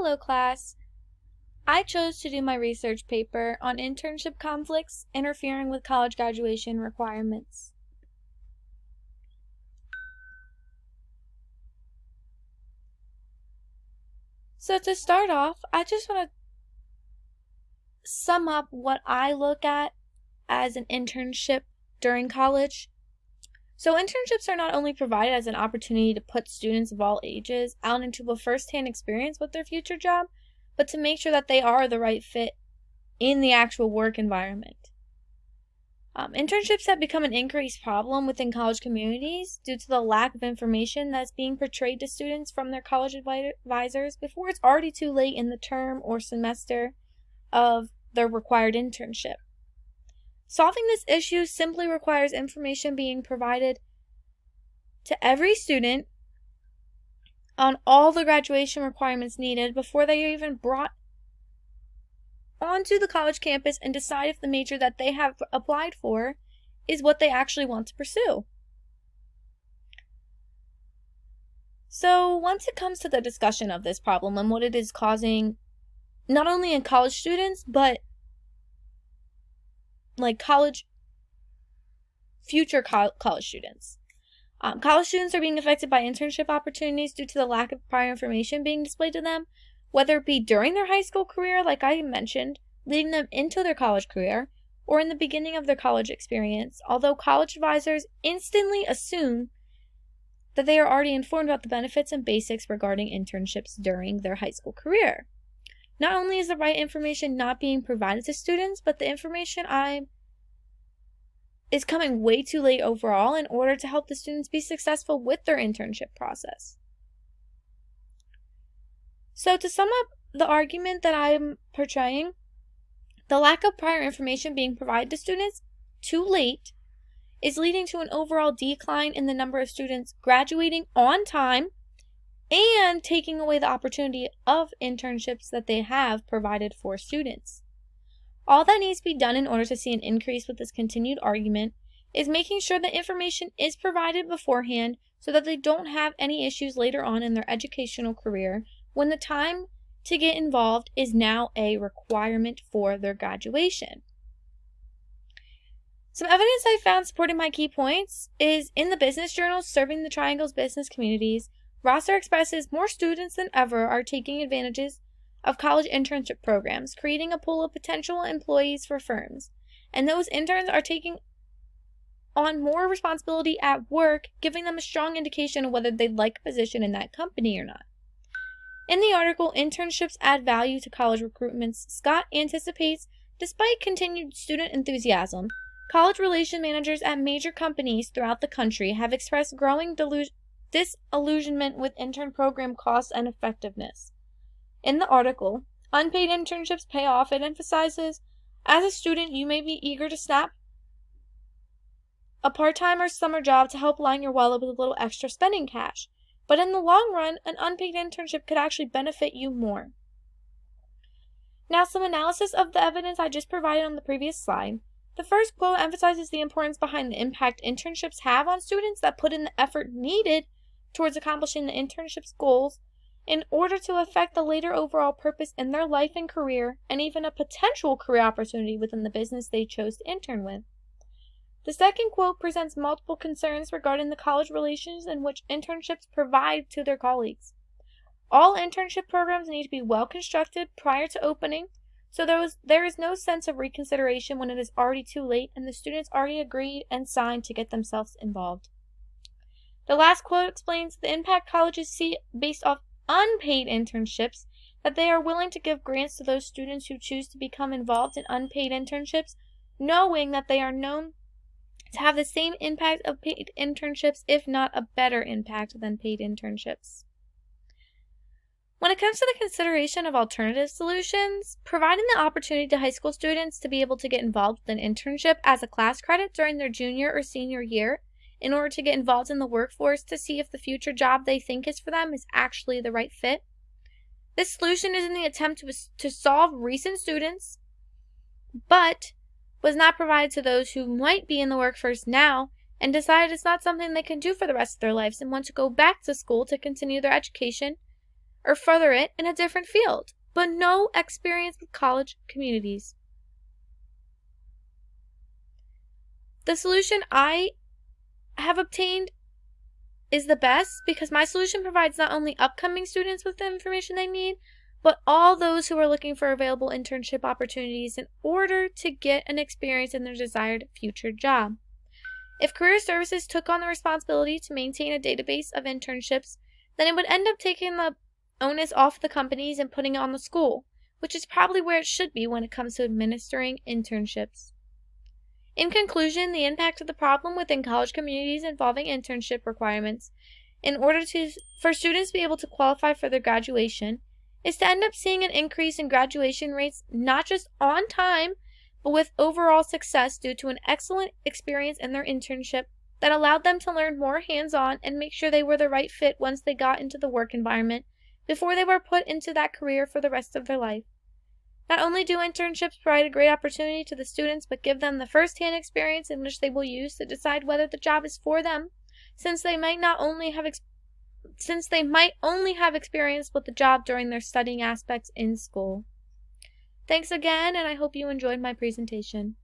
Hello class. I chose to do my research paper on internship conflicts interfering with college graduation requirements. So to start off, I just want to sum up what I look at as an internship during college. So internships are not only provided as an opportunity to put students of all ages out into a first-hand experience with their future job, but to make sure that they are the right fit in the actual work environment. Internships have become an increased problem within college communities due to the lack of information that's being portrayed to students from their college advisors before it's already too late in the term or semester of their required internship. Solving this issue simply requires information being provided to every student on all the graduation requirements needed before they are even brought onto the college campus and decide if the major that they have applied for is what they actually want to pursue. So once it comes to the discussion of this problem and what it is causing, not only in college students, but like future college students. College students are being affected by internship opportunities due to the lack of prior information being displayed to them, whether it be during their high school career, like I mentioned, leading them into their college career, or in the beginning of their college experience, although college advisors instantly assume that they are already informed about the benefits and basics regarding internships during their high school career. Not only is the right information not being provided to students, but the information is coming way too late overall in order to help the students be successful with their internship process. So to sum up the argument that I'm portraying, the lack of prior information being provided to students too late is leading to an overall decline in the number of students graduating on time and taking away the opportunity of internships that they have provided for students. All that needs to be done in order to see an increase with this continued argument is making sure that information is provided beforehand so that they don't have any issues later on in their educational career when the time to get involved is now a requirement for their graduation. Some evidence I found supporting my key points is in the business journals serving the Triangle's business communities, Rosser expresses more students than ever are taking advantages of college internship programs, creating a pool of potential employees for firms, and those interns are taking on more responsibility at work, giving them a strong indication of whether they'd like a position in that company or not. In the article, Internships Add Value to College Recruitments, Scott anticipates, despite continued student enthusiasm, college relation managers at major companies throughout the country have expressed growing disillusionment with intern program costs and effectiveness. In the article, Unpaid Internships Pay Off, it emphasizes, as a student, you may be eager to snap a part-time or summer job to help line your wallet with a little extra spending cash. But in the long run, an unpaid internship could actually benefit you more. Now, some analysis of the evidence I just provided on the previous slide. The first quote emphasizes the importance behind the impact internships have on students that put in the effort needed towards accomplishing the internship's goals in order to affect the later overall purpose in their life and career, and even a potential career opportunity within the business they chose to intern with. The second quote presents multiple concerns regarding the college relations in which internships provide to their colleagues. All internship programs need to be well constructed prior to opening, so there is no sense of reconsideration when it is already too late and the students already agreed and signed to get themselves involved. The last quote explains the impact colleges see based off unpaid internships, that they are willing to give grants to those students who choose to become involved in unpaid internships, knowing that they are known to have the same impact of paid internships, if not a better impact than paid internships. When it comes to the consideration of alternative solutions, providing the opportunity to high school students to be able to get involved with an internship as a class credit during their junior or senior year in order to get involved in the workforce to see if the future job they think is for them is actually the right fit. This solution is in the attempt to solve recent students, but was not provided to those who might be in the workforce now and decided it's not something they can do for the rest of their lives and want to go back to school to continue their education or further it in a different field, but no experience with college communities. The solution I have obtained is the best because my solution provides not only upcoming students with the information they need, but all those who are looking for available internship opportunities in order to get an experience in their desired future job. If Career Services took on the responsibility to maintain a database of internships, then it would end up taking the onus off the companies and putting it on the school, which is probably where it should be when it comes to administering internships. In conclusion, the impact of the problem within college communities involving internship requirements in order for students to be able to qualify for their graduation is to end up seeing an increase in graduation rates not just on time, but with overall success due to an excellent experience in their internship that allowed them to learn more hands-on and make sure they were the right fit once they got into the work environment before they were put into that career for the rest of their life. Not only do internships provide a great opportunity to the students, but give them the first-hand experience in which they will use to decide whether the job is for them, since they might only have experience with the job during their studying aspects in school. Thanks again, and I hope you enjoyed my presentation.